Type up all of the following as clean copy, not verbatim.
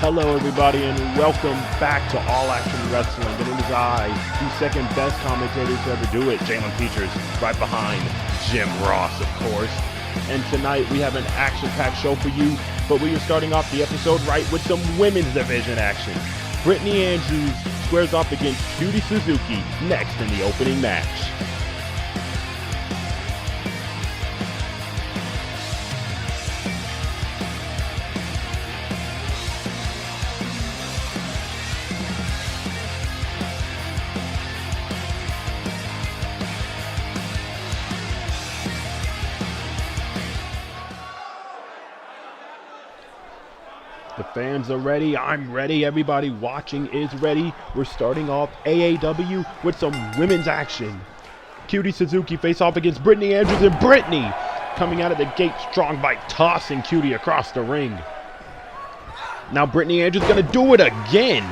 Hello everybody and welcome back to All Action Wrestling. And it is I, the second best commentator to ever do it, Jalen Peters, right behind Jim Ross, of course. And tonight we have an action-packed show for you, but we are starting off the episode right with some women's division action. Brittany Andrews squares off against Cutie Suzuki next in the opening match. The fans are ready, I'm ready, everybody watching is ready. We're starting off AAW with some women's action. Cutie Suzuki face off against Brittany Andrews, and Brittany coming out of the gate strong by tossing Cutie across the ring. Now Brittany Andrews gonna do it again.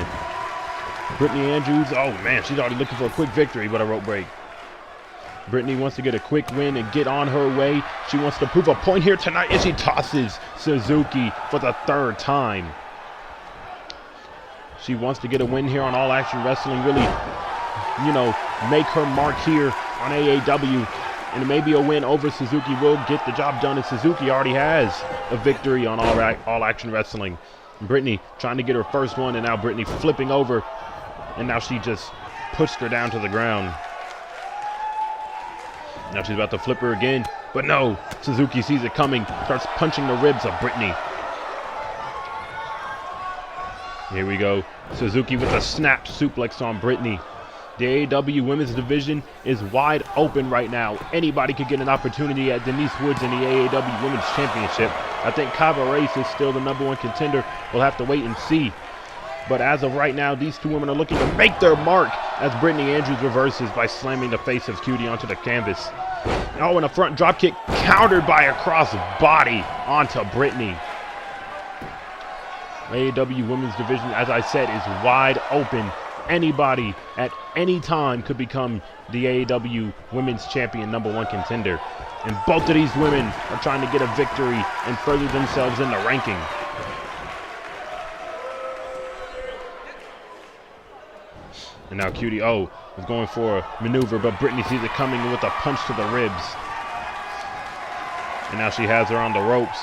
Brittany Andrews, oh man, she's already looking for a quick victory, but a rope break. Brittany wants to get a quick win and get on her way. She wants to prove a point here tonight, and she tosses Suzuki for the third time. She wants to get a win here on All Action Wrestling, really, make her mark here on AAW. And maybe a win over Suzuki will get the job done, and Suzuki already has a victory on All Action Wrestling. And Brittany trying to get her first one, and now Brittany flipping over, and now she just pushed her down to the ground. Now she's about to flip her again, but no, Suzuki sees it coming, starts punching the ribs of Brittany. Here we go, Suzuki with a snap suplex on Brittany. The AAW Women's Division is wide open right now. Anybody could get an opportunity at Denise Woods in the AAW Women's Championship. I think CAW is still the #1 contender. We'll have to wait and see. But as of right now, these two women are looking to make their mark as Brittany Andrews reverses by slamming the face of Cutie onto the canvas. Oh, and a front dropkick countered by a cross body onto Brittany. AAW Women's Division, as I said, is wide open. Anybody at any time could become the AAW Women's Champion #1 contender. And both of these women are trying to get a victory and further themselves in the ranking. And now Cutie, is going for a maneuver, but Brittany sees it coming with a punch to the ribs. And now she has her on the ropes.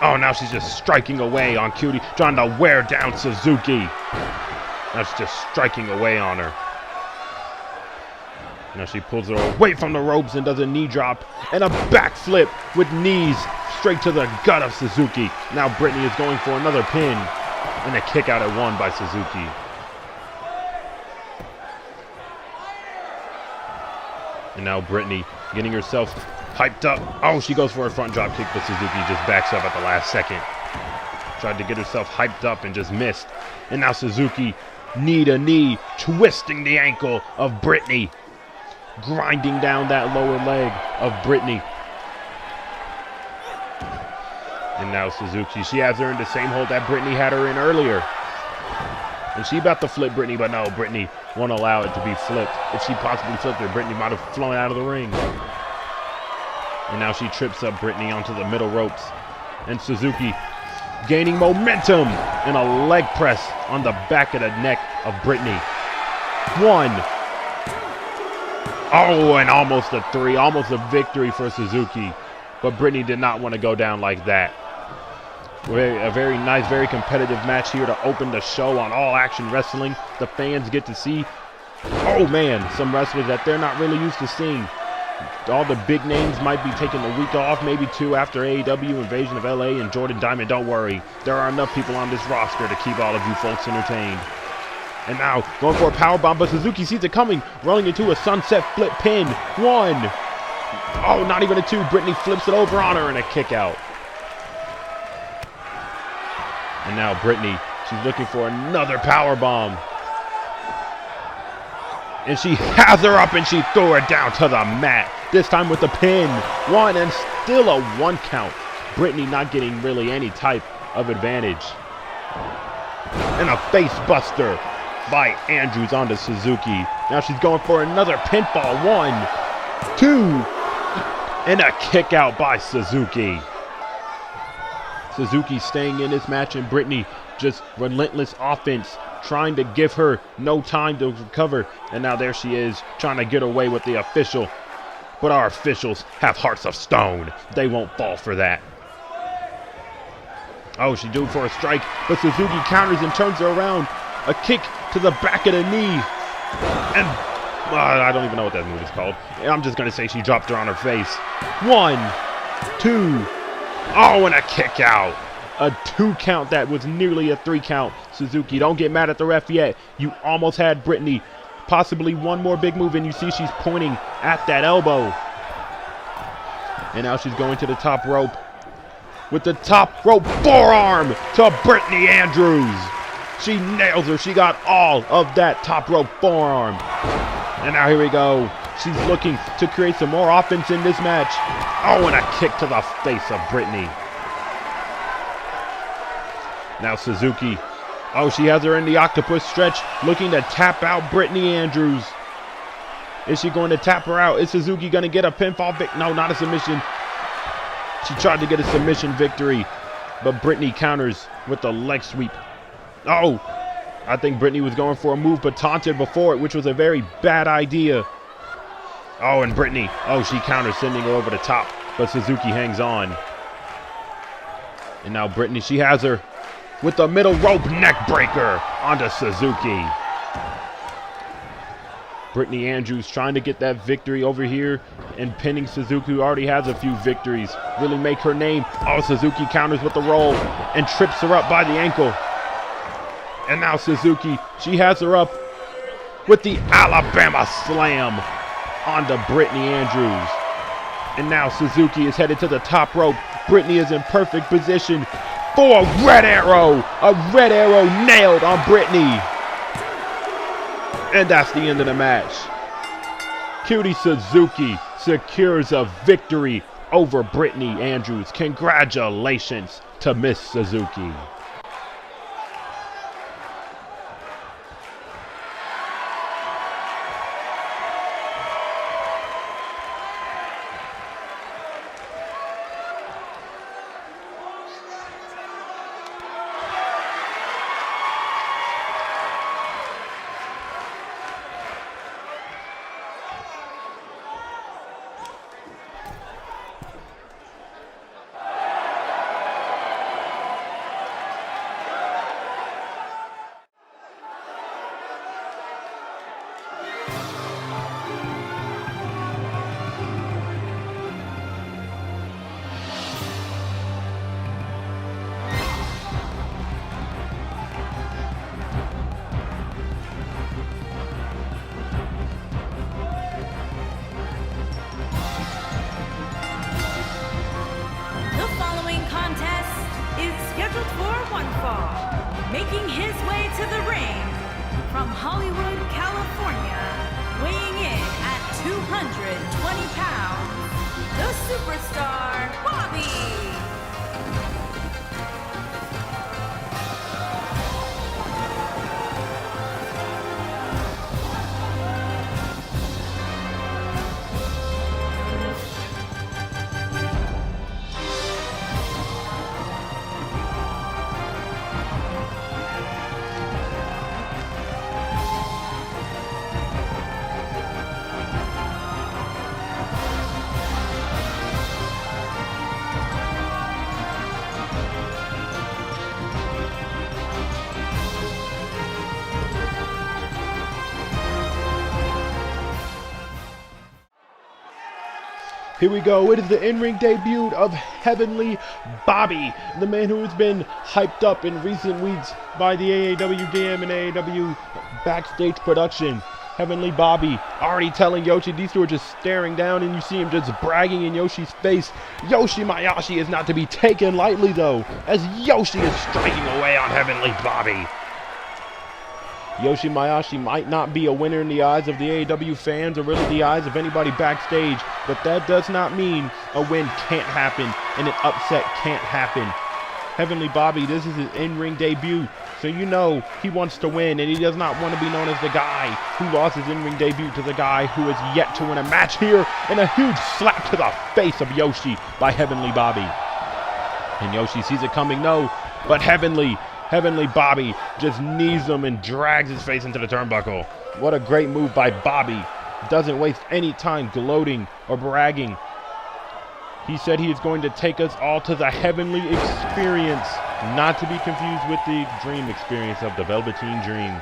Oh, now she's just striking away on Cutie, trying to wear down Suzuki. Now she's just striking away on her. Now she pulls her away from the ropes and does a knee drop and a backflip with knees straight to the gut of Suzuki. Now Brittany is going for another pin and a kick out at 1 by Suzuki. And now Brittany getting herself hyped up. Oh, she goes for a front drop kick, but Suzuki just backs up at the last second. Tried to get herself hyped up and just missed. And now Suzuki knee to knee, twisting the ankle of Brittany. Grinding down that lower leg of Brittany. And now Suzuki, she has her in the same hold that Brittany had her in earlier. And she about to flip Brittany, but no, Brittany won't allow it to be flipped. If she possibly flipped her, Brittany might have flown out of the ring. And now she trips up Brittany onto the middle ropes. And Suzuki gaining momentum and a leg press on the back of the neck of Brittany. 1. Oh, and almost a 3, almost a victory for Suzuki. But Brittany did not want to go down like that. A very nice, very competitive match here to open the show on All Action Wrestling. The fans get to see, oh man, some wrestlers that they're not really used to seeing. All the big names might be taking a week off, maybe 2 after AAW Invasion of LA and Jordan Diamond. Don't worry, there are enough people on this roster to keep all of you folks entertained. And now going for a powerbomb, but Suzuki sees it coming, rolling into a sunset flip pin. 1. Oh, not even a 2. Brittany flips it over on her and a kick out. And now Brittany, she's looking for another powerbomb. And she has her up and she threw her down to the mat. This time with the pin. 1 and still a 1 count. Brittany not getting really any type of advantage. And a face buster by Andrews onto Suzuki. Now she's going for another pinfall. 1, 2, and a kick out by Suzuki. Suzuki staying in this match, and Brittany just relentless offense, trying to give her no time to recover. And now there she is, trying to get away with the official. But our officials have hearts of stone. They won't fall for that. Oh, she due for a strike, but Suzuki counters and turns her around. A kick to the back of the knee. And I don't even know what that move is called. I'm just going to say she dropped her on her face. 1, 2. Oh, and a kick out. A 2 count that was nearly a 3 count. Suzuki, don't get mad at the ref yet. You almost had Brittany. Possibly one more big move, and you see she's pointing at that elbow. And now she's going to the top rope with the top rope forearm to Brittany Andrews. She nails her. She got all of that top rope forearm. And now here we go. She's looking to create some more offense in this match. Oh, and a kick to the face of Brittany. Now Suzuki. Oh, she has her in the octopus stretch, looking to tap out Brittany Andrews. Is she going to tap her out? Is Suzuki going to get a pinfall victory? No, not a submission. She tried to get a submission victory, but Brittany counters with the leg sweep. Oh, I think Brittany was going for a move, but taunted before it, which was a very bad idea. Oh, and Brittany, oh, she counters, sending her over the top, but Suzuki hangs on. And now Brittany, she has her with the middle rope neck breaker onto Suzuki. Brittany Andrews trying to get that victory over here and pinning Suzuki, who already has a few victories. Really make her name. Oh, Suzuki counters with the roll and trips her up by the ankle. And now Suzuki, she has her up with the Alabama Slam onto Brittany Andrews. And now Suzuki is headed to the top rope. Brittany is in perfect position for a red arrow. A red arrow nailed on Brittany. And that's the end of the match. Cutie Suzuki secures a victory over Brittany Andrews. Congratulations to Miss Suzuki. Making his way to the ring from Hollywood, California, weighing in at 220 pounds, the superstar, Bobby. Here we go. It is the in-ring debut of Heavenly Bobby, the man who has been hyped up in recent weeks by the AAW DM and AAW backstage production. Heavenly Bobby already telling Yoshi, these two are just staring down, and you see him just bragging in Yoshi's face. Yoshi Mayashi is not to be taken lightly though, as Yoshi is striking away on Heavenly Bobby. Yoshi Mayashi might not be a winner in the eyes of the AAW fans or really the eyes of anybody backstage, but that does not mean a win can't happen and an upset can't happen. Heavenly Bobby, this is his in-ring debut, so you know he wants to win, and he does not want to be known as the guy who lost his in-ring debut to the guy who has yet to win a match here, and a huge slap to the face of Yoshi by Heavenly Bobby. And Yoshi sees it coming, no, but Heavenly Bobby just knees him and drags his face into the turnbuckle. What a great move by Bobby. Doesn't waste any time gloating or bragging. He said he is going to take us all to the heavenly experience, not to be confused with the dream experience of the Velveteen Dream.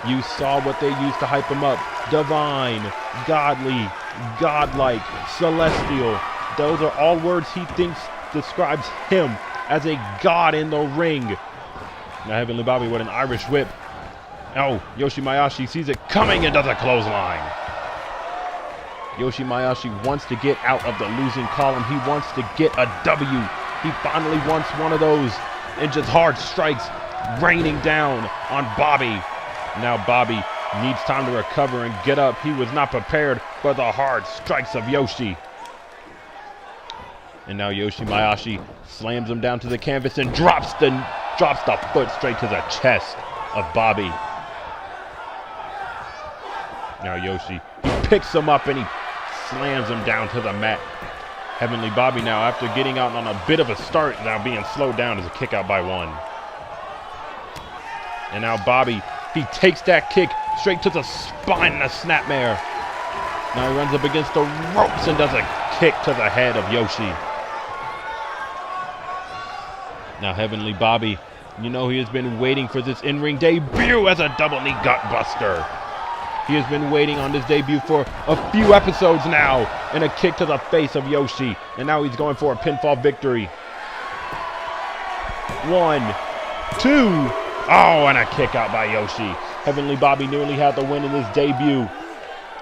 You saw what they used to hype him up. Divine, godly, godlike, celestial. Those are all words he thinks describes him as a god in the ring. Now Heavenly Bobby with an Irish whip. Oh, Yoshi Mayashi sees it coming and does a clothesline. Yoshi Mayashi wants to get out of the losing column. He wants to get a W. He finally wants one of those, and just hard strikes raining down on Bobby. Now Bobby needs time to recover and get up. He was not prepared for the hard strikes of Yoshi. And now Yoshi Mayashi slams him down to the canvas and drops the foot straight to the chest of Bobby. Now Yoshi, he picks him up and he slams him down to the mat. Heavenly Bobby now, after getting out on a bit of a start, now being slowed down as a kick out by one. And now Bobby, he takes that kick straight to the spine and a snapmare. Now he runs up against the ropes and does a kick to the head of Yoshi. Now Heavenly Bobby, you know he has been waiting for this in-ring debut as a double knee gut buster. He has been waiting on this debut for a few episodes now, and a kick to the face of Yoshi. And now he's going for a pinfall victory. 1, 2. Oh, and a kick out by Yoshi. Heavenly Bobby nearly had the win in his debut.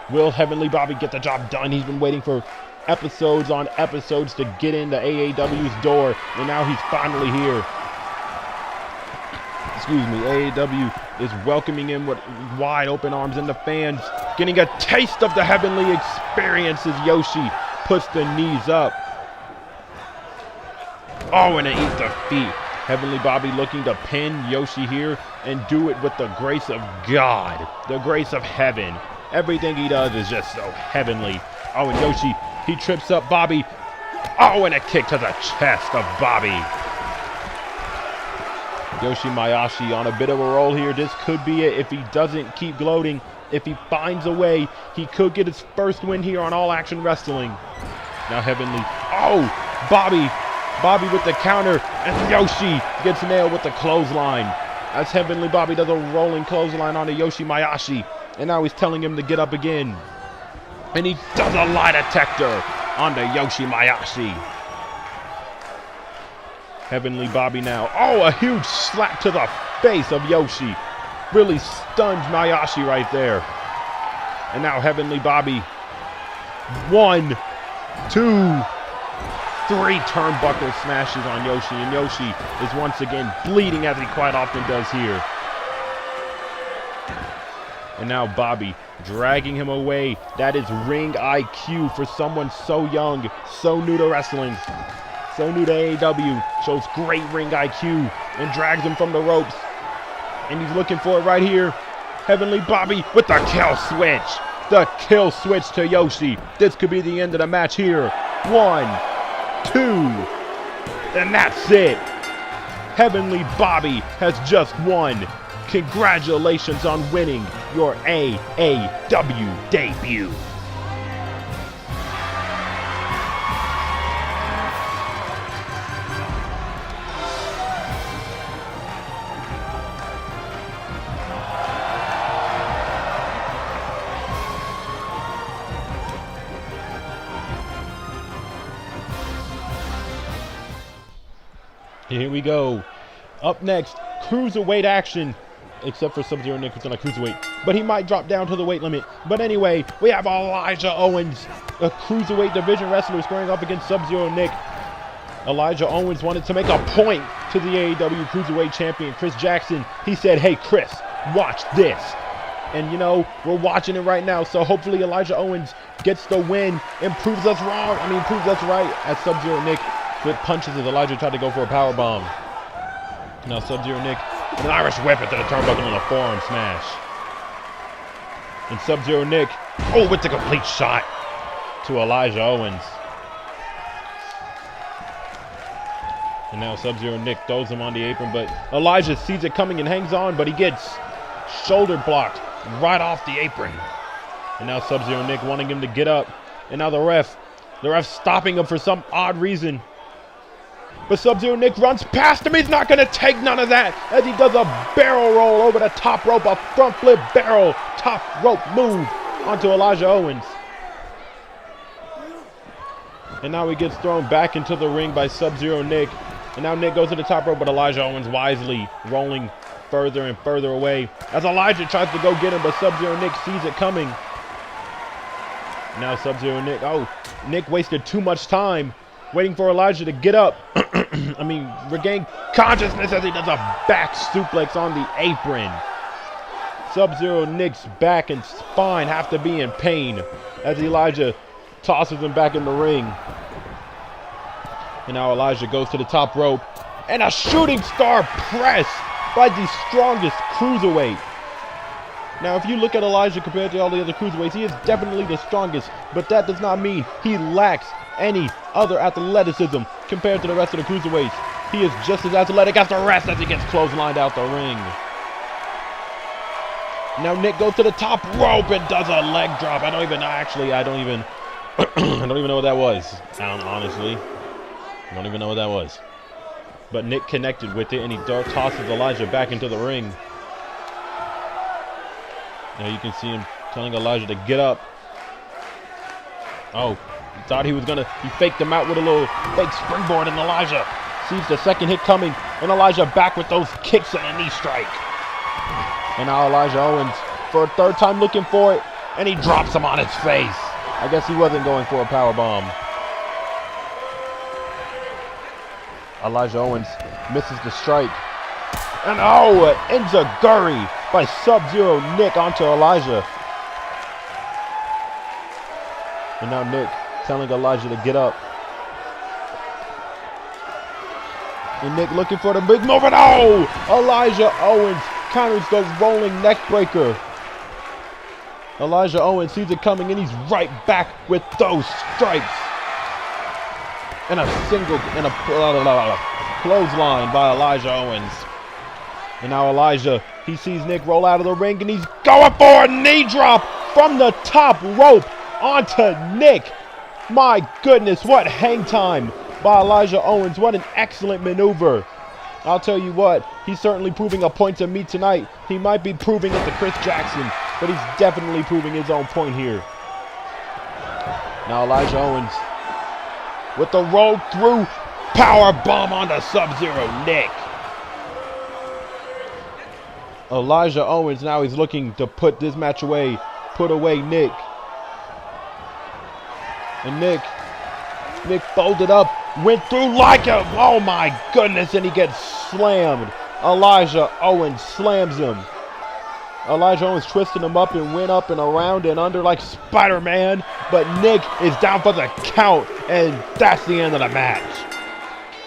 Will Heavenly Bobby get the job done? He's been waiting for episodes on episodes to get into AAW's door, and now he's finally here. Excuse me, AAW is welcoming him with wide open arms, and the fans getting a taste of the heavenly experience as Yoshi puts the knees up. Oh, and it eats the feet. Heavenly Bobby looking to pin Yoshi here and do it with the grace of God, the grace of heaven. Everything he does is just so heavenly. Oh, and Yoshi, he trips up Bobby. Oh, and a kick to the chest of Bobby. Yoshi Mayashi on a bit of a roll here. This could be it if he doesn't keep gloating. If he finds a way, he could get his first win here on All Action Wrestling. Now Heavenly, oh, Bobby with the counter, and Yoshi gets nailed with the clothesline. As Heavenly Bobby does a rolling clothesline onto Yoshi Mayashi, and now he's telling him to get up again. And he does a lie detector onto Yoshi Mayashi. Heavenly Bobby now. Oh, a huge slap to the face of Yoshi. Really stuns Mayashi right there. And now Heavenly Bobby. 1, 2, 3 turnbuckle smashes on Yoshi. And Yoshi is once again bleeding, as he quite often does here. And now Bobby dragging him away. That is ring IQ for someone so young, so new to wrestling. So new to AAW, shows great ring IQ and drags him from the ropes. And he's looking for it right here. Heavenly Bobby with the kill switch. The kill switch to Yoshi. This could be the end of the match here. 1, 2, and that's it. Heavenly Bobby has just won. Congratulations on winning your AAW debut. Here we go. Up next, cruiserweight action. except for Sub-Zero Nick, who's on a cruiserweight. But he might drop down to the weight limit. But anyway, we have Elijah Owens, a cruiserweight division wrestler, squaring up against Sub-Zero Nick. Elijah Owens wanted to make a point to the AAW Cruiserweight Champion, Chris Jackson. He said, hey, Chris, watch this. And, you know, we're watching it right now. So hopefully Elijah Owens gets the win and proves us wrong. I mean, proves us right as Sub-Zero Nick with punches as Elijah tried to go for a power bomb. Now Sub-Zero Nick with an Irish whip into the turnbuckle and a forearm smash. And Sub-Zero Nick, oh, with the complete shot to Elijah Owens. And now Sub-Zero Nick throws him on the apron, but Elijah sees it coming and hangs on, but he gets shoulder blocked right off the apron. And now Sub-Zero Nick wanting him to get up. And now the ref stopping him for some odd reason. But Sub-Zero Nick runs past him. He's not going to take none of that as he does a barrel roll over the top rope, a front flip barrel top rope move onto Elijah Owens. And now he gets thrown back into the ring by Sub-Zero Nick. And now Nick goes to the top rope, but Elijah Owens wisely rolling further and further away as Elijah tries to go get him, but Sub-Zero Nick sees it coming. Now Sub-Zero Nick, oh, Nick wasted too much time waiting for Elijah to get up. I mean, regain consciousness as he does a back suplex on the apron. Sub-Zero Nick's back and spine have to be in pain as Elijah tosses him back in the ring. And now Elijah goes to the top rope. And a shooting star press by the strongest cruiserweight. Now, if you look at Elijah compared to all the other cruiserweights, he is definitely the strongest. But that does not mean he lacks any other athleticism compared to the rest of the cruiserweights. He is just as athletic as the rest as he gets clotheslined out the ring. Now Nick goes to the top rope and does a leg drop. I don't even know what that was. Honestly. I don't even know what that was. But Nick connected with it, and he tosses Elijah back into the ring. Now you can see him telling Elijah to get up. Oh, he thought he was gonna, he faked him out with a little fake springboard, and Elijah sees the second hit coming, and Elijah back with those kicks and a knee strike. And now Elijah Owens for a third time looking for it, and he drops him on his face. I guess he wasn't going for a power bomb. Elijah Owens misses the strike. And oh, enziguri by Sub-Zero Nick onto Elijah. And now Nick telling Elijah to get up. And Nick looking for the big move, and oh! Elijah Owens counters the rolling neck breaker. Elijah Owens sees it coming, and he's right back with those strikes. And a clothesline by Elijah Owens. And now Elijah, he sees Nick roll out of the ring, and he's going for a knee drop from the top rope onto Nick. My goodness, what hang time by Elijah Owens. What an excellent maneuver. I'll tell you what, he's certainly proving a point to me tonight. He might be proving it to Chris Jackson, but he's definitely proving his own point here. Now Elijah Owens with the roll through power bomb onto Sub-Zero Nick. Elijah Owens now he's looking to put this match away, put away Nick. And Nick folded up, went through like a, oh my goodness, and he gets slammed. Elijah Owens slams him. Elijah Owens twisted him up and went up and around and under like Spider-Man, but Nick is down for the count, and that's the end of the match.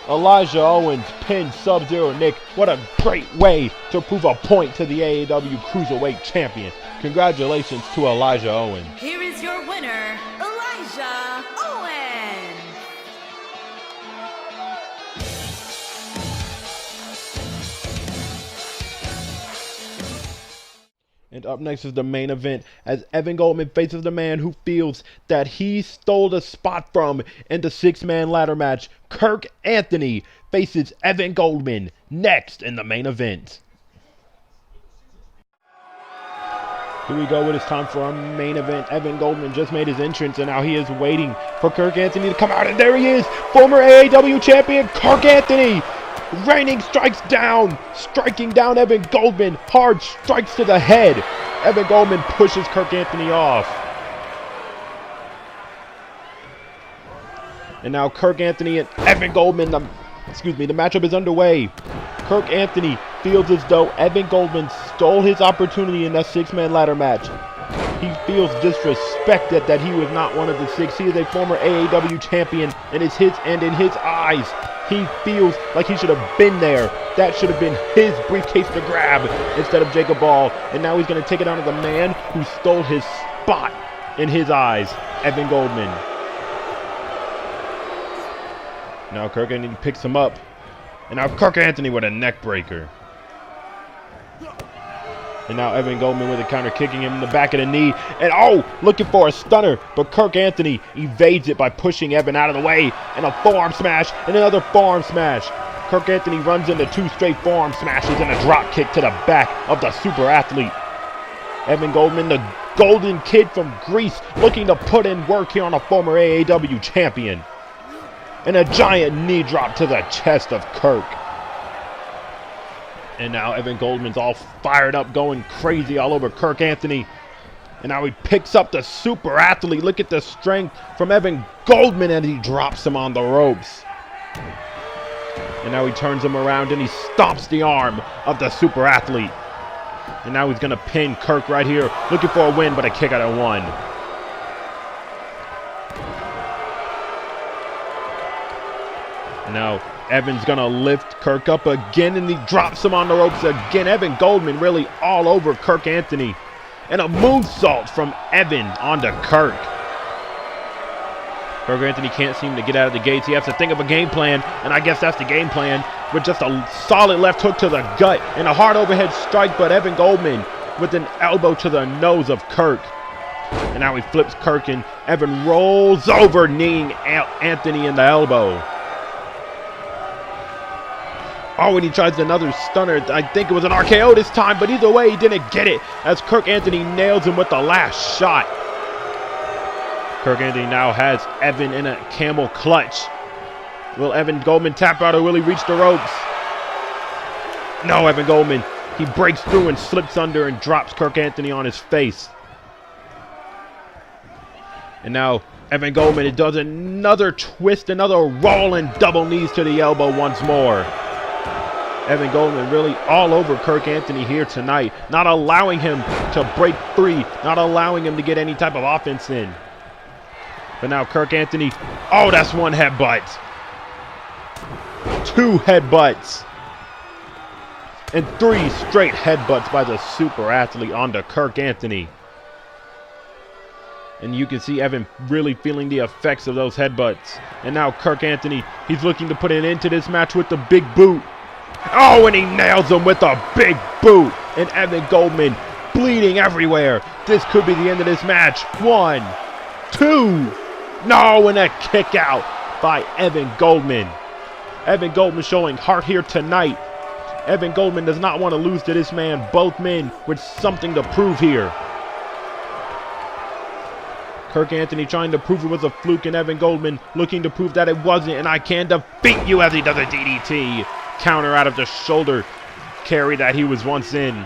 Elijah Owens pins Sub-Zero Nick. What a great way to prove a point to the AAW Cruiserweight Champion. Congratulations to Elijah Owens. Here is your winner, Elijah Owens. And up next is the main event as Evan Goldman faces the man who feels that he stole the spot from in the six-man ladder match. Kirk Anthony faces Evan Goldman next in the main event. Here we go. It is time for our main event. Evan Goldman just made his entrance, and now he is waiting for Kirk Anthony to come out. And there he is, former AAW champion Kirk Anthony Reigning strikes down, striking down Evan Goldman. Hard strikes to the head. Evan Goldman pushes Kirk Anthony off. And now Kirk Anthony and Evan Goldman, the matchup is underway. Kirk Anthony feels as though Evan Goldman stole his opportunity in that six-man ladder match. He feels disrespected that he was not one of the six. He is a former AAW champion, and in his eyes, he feels like he should have been there. That should have been his briefcase to grab instead of Jacob Ball. And now he's going to take it on to the man who stole his spot in his eyes, Evan Goldman. Now Kirk Anthony picks him up. And now Kirk Anthony with a neck breaker. And now Evan Goldman with a counter, kicking him in the back of the knee. And looking for a stunner. But Kirk Anthony evades it by pushing Evan out of the way. And a forearm smash and another forearm smash. Kirk Anthony runs into 2 straight forearm smashes and a drop kick to the back of the super athlete. Evan Goldman, the golden kid from Greece, looking to put in work here on a former AAW champion. And a giant knee drop to the chest of Kirk. And now Evan Goldman's all fired up, going crazy all over Kirk Anthony. And now he picks up the super athlete. Look at the strength from Evan Goldman, and he drops him on the ropes. And now he turns him around and he stomps the arm of the super athlete. And now he's going to pin Kirk right here, looking for a win, but a kick out of 1. Now Evan's gonna lift Kirk up again, and he drops him on the ropes again. Evan Goldman really all over Kirk Anthony. And a moonsault from Evan onto Kirk. Kirk Anthony can't seem to get out of the gates. He has to think of a game plan, and I guess that's the game plan, with just a solid left hook to the gut and a hard overhead strike, but Evan Goldman with an elbow to the nose of Kirk. And now he flips Kirk, and Evan rolls over, kneeing Anthony in the elbow. And he tries another stunner. I think it was an RKO this time, but either way, he didn't get it, as Kirk Anthony nails him with the last shot. Kirk Anthony now has Evan in a camel clutch. Will Evan Goldman tap out, or will he reach the ropes? No, Evan Goldman. He breaks through and slips under and drops Kirk Anthony on his face. And now Evan Goldman, it does another twist, another roll, and double knees to the elbow once more. Evan Goldman really all over Kirk Anthony here tonight, not allowing him to break free, not allowing him to get any type of offense in. But now Kirk Anthony, that's 1 headbutt. 2 headbutts. And 3 straight headbutts by the super athlete onto Kirk Anthony. And you can see Evan really feeling the effects of those headbutts. And now Kirk Anthony, he's looking to put an end to this match with the big boot. And he nails him with a big boot. And Evan Goldman bleeding everywhere. This could be the end of this match. 1, 2. No, and a kick out by Evan Goldman. Evan Goldman showing heart here tonight. Evan Goldman does not want to lose to this man. Both men with something to prove here. Kirk Anthony trying to prove it was a fluke, and Evan Goldman looking to prove that it wasn't. And I can defeat you, as he does a DDT. Counter out of the shoulder carry that he was once in.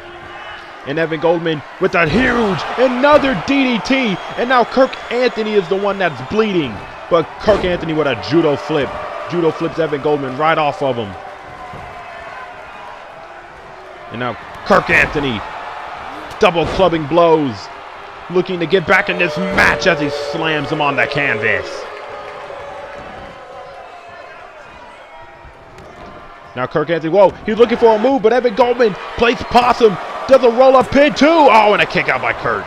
And Evan Goldman with a huge another DDT. And now Kirk Anthony is the one that's bleeding. But Kirk Anthony with a judo flip. Judo flips Evan Goldman right off of him. And now Kirk Anthony double clubbing blows, looking to get back in this match as he slams him on the canvas. Now Kirk Anthony, he's looking for a move, but Evan Goldman plays possum, does a roll-up pin too. And a kick out by Kirk.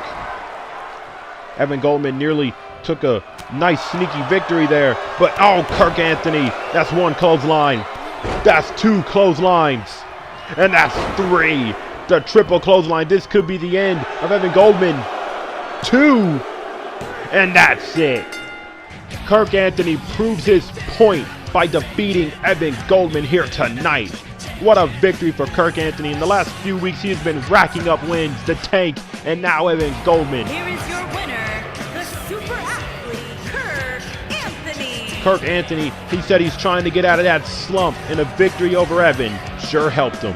Evan Goldman nearly took a nice sneaky victory there, but Kirk Anthony, that's 1 clothesline. That's 2 clotheslines. And that's 3. The triple clothesline. This could be the end of Evan Goldman. 2. And that's it. Kirk Anthony proves his point by defeating Evan Goldman here tonight. What a victory for Kirk Anthony. In the last few weeks, he has been racking up wins. The Tank, and now Evan Goldman. Here is your winner, the super athlete, Kirk Anthony. Kirk Anthony, he said he's trying to get out of that slump, and a victory over Evan sure helped him.